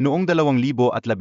Noong 2015,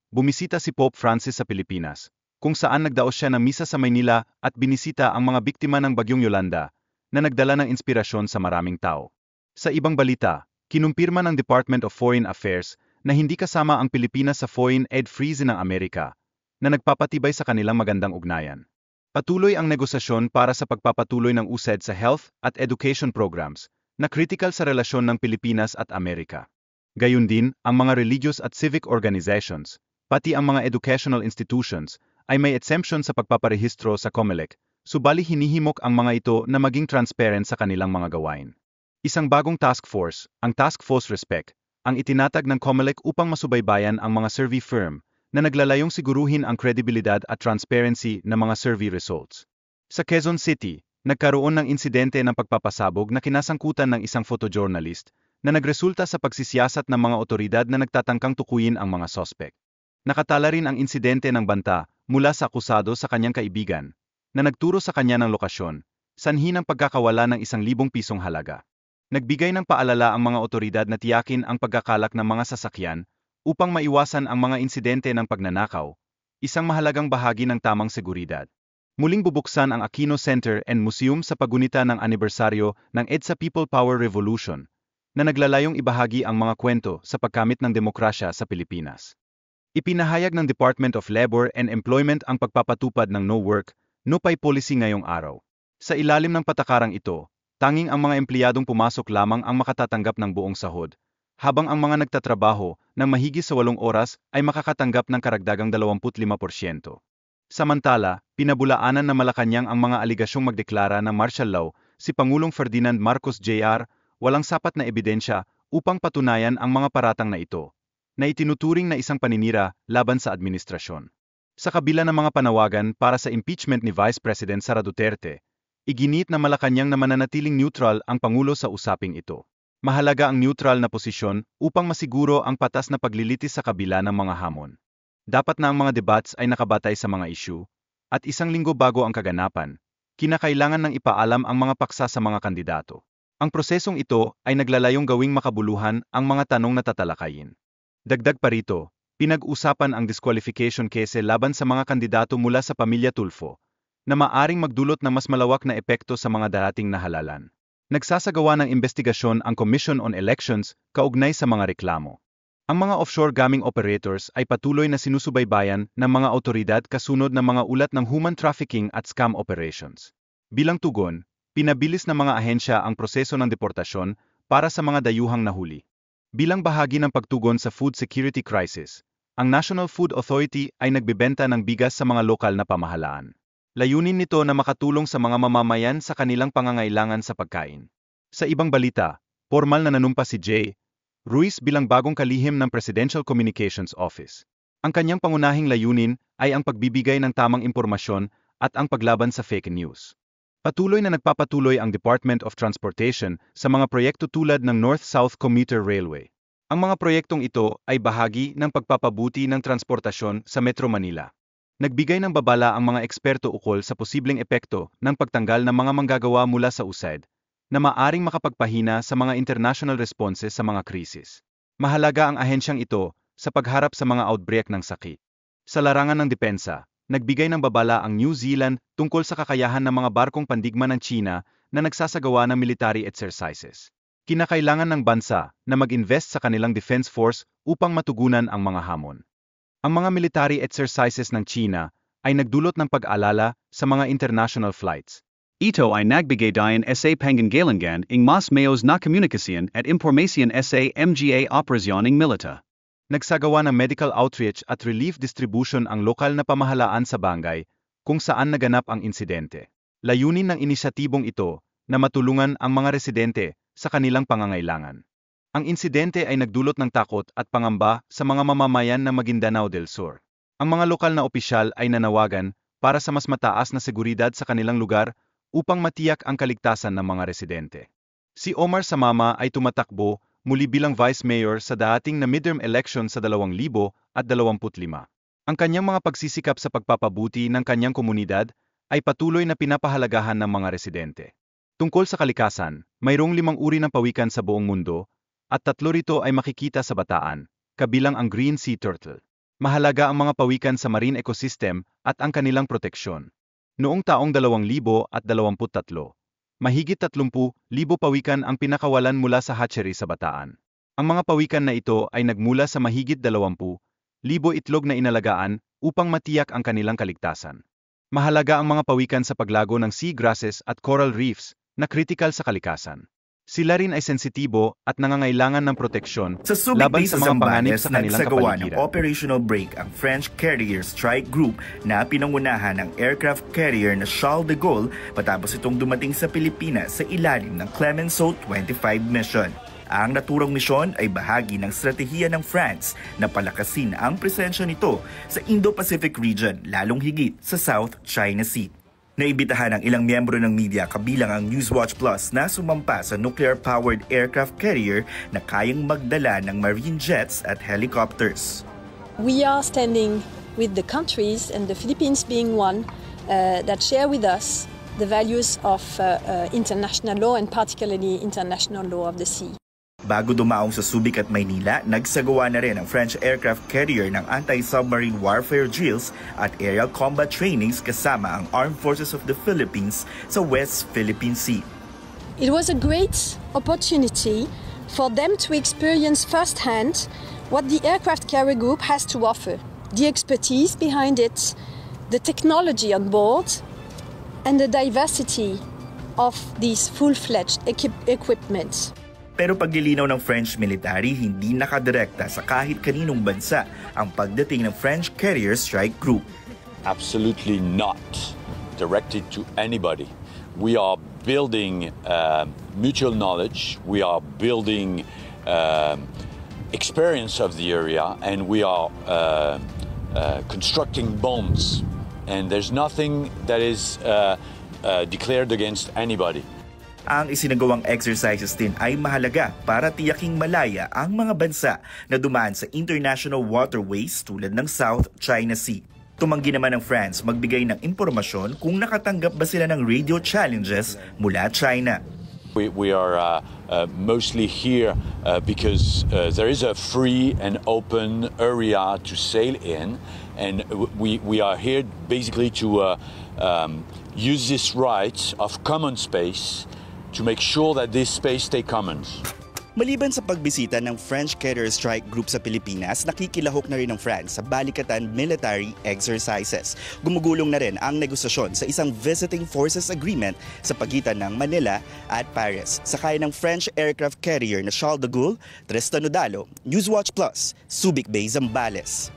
bumisita si Pope Francis sa Pilipinas, kung saan nagdaos siya ng misa sa Maynila at binisita ang mga biktima ng Bagyong Yolanda, na nagdala ng inspirasyon sa maraming tao. Sa ibang balita, kinumpirma ng Department of Foreign Affairs na hindi kasama ang Pilipinas sa Foreign Aid Freeze ng Amerika, na nagpapatibay sa kanilang magandang ugnayan. Patuloy ang negosasyon para sa pagpapatuloy ng USAID sa health at education programs, na critical sa relasyon ng Pilipinas at Amerika. Gayun din, ang mga religious at civic organizations, pati ang mga educational institutions, ay may exemption sa pagpaparehistro sa COMELEC, subali hinihimok ang mga ito na maging transparent sa kanilang mga gawain. Isang bagong task force, ang Task Force Respect, ang itinatag ng COMELEC upang masubaybayan ang mga survey firm, na naglalayong siguruhin ang kredibilidad at transparency ng mga survey results. Sa Quezon City, nagkaroon ng insidente ng pagpapasabog na kinasangkutan ng isang photojournalist, na nagresulta sa pagsisiyasat ng mga otoridad na nagtatangkang tukuyin ang mga sospek. Nakatala rin ang insidente ng banta mula sa akusado sa kanyang kaibigan, na nagturo sa kanya ng lokasyon, sanhi ng pagkakawala ng 1,000 pisong halaga. Nagbigay ng paalala ang mga otoridad na tiyakin ang pagkakalak ng mga sasakyan upang maiwasan ang mga insidente ng pagnanakaw, isang mahalagang bahagi ng tamang seguridad. Muling bubuksan ang Aquino Center and Museum sa pagunita ng anibersaryo ng EDSA People Power Revolution, na naglalayong ibahagi ang mga kwento sa pagkamit ng demokrasya sa Pilipinas. Ipinahayag ng Department of Labor and Employment ang pagpapatupad ng No Work, No Pay policy ngayong araw. Sa ilalim ng patakarang ito, tanging ang mga empleyadong pumasok lamang ang makatatanggap ng buong sahod, habang ang mga nagtatrabaho ng mahigit sa 8 oras ay makakatanggap ng karagdagang 25%. Samantala, pinabulaanan na Malacanang ang mga aligasyong magdeklara ng martial law si Pangulong Ferdinand Marcos Jr., walang sapat na ebidensya upang patunayan ang mga paratang na ito, na itinuturing na isang paninira laban sa administrasyon. Sa kabila ng mga panawagan para sa impeachment ni Vice President Sara Duterte, iginit na Malacanang na mananatiling neutral ang Pangulo sa usaping ito. Mahalaga ang neutral na posisyon upang masiguro ang patas na paglilitis sa kabila ng mga hamon. Dapat na ang mga debates ay nakabatay sa mga issue, at 1 linggo bago ang kaganapan, kinakailangan ng ipaalam ang mga paksa sa mga kandidato. Ang prosesong ito ay naglalayong gawing makabuluhan ang mga tanong na tatalakayin. Dagdag pa rito, pinag-usapan ang disqualification case laban sa mga kandidato mula sa pamilya Tulfo, na maaring magdulot ng mas malawak na epekto sa mga darating na halalan. Nagsasagawa ng investigasyon ang Commission on Elections kaugnay sa mga reklamo. Ang mga offshore gaming operators ay patuloy na sinusubaybayan ng mga otoridad kasunod ng mga ulat ng human trafficking at scam operations. Bilang tugon, pinabilis ng mga ahensya ang proseso ng deportasyon para sa mga dayuhang nahuli. Bilang bahagi ng pagtugon sa food security crisis, ang National Food Authority ay nagbebenta ng bigas sa mga lokal na pamahalaan. Layunin nito na makatulong sa mga mamamayan sa kanilang pangangailangan sa pagkain. Sa ibang balita, formal na nanumpa si Jay Ruiz bilang bagong kalihim ng Presidential Communications Office. Ang kanyang pangunahing layunin ay ang pagbibigay ng tamang impormasyon at ang paglaban sa fake news. Patuloy na nagpapatuloy ang Department of Transportation sa mga proyekto tulad ng North-South Commuter Railway. Ang mga proyektong ito ay bahagi ng pagpapabuti ng transportasyon sa Metro Manila. Nagbigay ng babala ang mga eksperto ukol sa posibleng epekto ng pagtanggal ng mga manggagawa mula sa USAID, na maaring makapagpahina sa mga international responses sa mga krisis. Mahalaga ang ahensyang ito sa pagharap sa mga outbreak ng sakit. Sa larangan ng depensa, nagbigay ng babala ang New Zealand tungkol sa kakayahan ng mga barkong pandigma ng China na nagsasagawa ng military exercises. Kinakailangan ng bansa na mag-invest sa kanilang defense force upang matugunan ang mga hamon. Ang mga military exercises ng China ay nagdulot ng pag-alala sa mga international flights. Ito ay nagbigay dayan sa pangangailangan ng mas mayos na komunikasyon at impormasyon sa mga operasyoning milita. Nagsagawa ng medical outreach at relief distribution ang lokal na pamahalaan sa barangay kung saan naganap ang insidente. Layunin ng inisyatibong ito na matulungan ang mga residente sa kanilang pangangailangan. Ang insidente ay nagdulot ng takot at pangamba sa mga mamamayan ng Maguindanao del Sur. Ang mga lokal na opisyal ay nanawagan para sa mas mataas na seguridad sa kanilang lugar upang matiyak ang kaligtasan ng mga residente. Si Omar Samama ay tumatakbo muli bilang Vice Mayor sa dating na midterm election sa 2025. Ang kanyang mga pagsisikap sa pagpapabuti ng kanyang komunidad ay patuloy na pinapahalagahan ng mga residente. Tungkol sa kalikasan, mayroong 5 uri ng pawikan sa buong mundo, at 3 rito ay makikita sa Bataan, kabilang ang Green Sea Turtle. Mahalaga ang mga pawikan sa marine ecosystem at ang kanilang proteksyon. Noong taong 2023, mahigit 30,000 pawikan ang pinakawalan mula sa hatchery sa Bataan. Ang mga pawikan na ito ay nagmula sa mahigit 20,000 itlog na inalagaan upang matiyak ang kanilang kaligtasan. Mahalaga ang mga pawikan sa paglago ng sea grasses at coral reefs na kritikal sa kalikasan. Sila rin ay sensitibo at nangangailangan ng proteksyon sa Subic laban Bay sa mga panganib sa kanilang nagsagawa ng kapaligiran. operational break ang French Carrier Strike Group na pinangunahan ng aircraft carrier na Charles de Gaulle matapos itong dumating sa Pilipinas sa ilalim ng Clemenceau 25 mission. Ang naturang misyon ay bahagi ng strategiya ng France na palakasin ang presensya nito sa Indo-Pacific region, lalong higit sa South China Sea. Naimbitahan ang ilang miyembro ng media kabilang ang Newswatch Plus na sumampa sa nuclear-powered aircraft carrier na kayang magdala ng marine jets at helicopters. We are standing with the countries, and the Philippines being one, that share with us the values of international law and particularly international law of the sea. Bago dumaong sa Subic at Maynila, nagsagawa na rin ang French aircraft carrier ng anti-submarine warfare drills at aerial combat trainings kasama ang Armed Forces of the Philippines sa West Philippine Sea. It was a great opportunity for them to experience firsthand what the aircraft carrier group has to offer, the expertise behind it, the technology on board, and the diversity of these full-fledged equipment. Pero paglilinaw ng French military, hindi nakadirekta sa kahit kaninong bansa ang pagdating ng French Carrier Strike Group. Absolutely not directed to anybody. We are building mutual knowledge, we are building experience of the area, and we are constructing bombs. And there's nothing that is declared against anybody. Ang isinagawang exercises din ay mahalaga para tiyaking malaya ang mga bansa na dumaan sa international waterways tulad ng South China Sea. Tumanggi naman ng France magbigay ng impormasyon kung nakatanggap ba sila ng radio challenges mula China. We are mostly here because there is a free and open area to sail in, and we are here basically to use this right of common space to make sure that this space stay common. Maliban sa pagbisita ng French Carrier Strike Group sa Pilipinas, nakikilahok na rin ng France sa balikatan military exercises. Gumugulong na rin ang negosasyon sa isang visiting forces agreement sa pagitan ng Manila at Paris. Sakay ng French aircraft carrier na Charles de Gaulle, Tristan Nodalo, Newswatch Plus, Subic Bay, Zambales.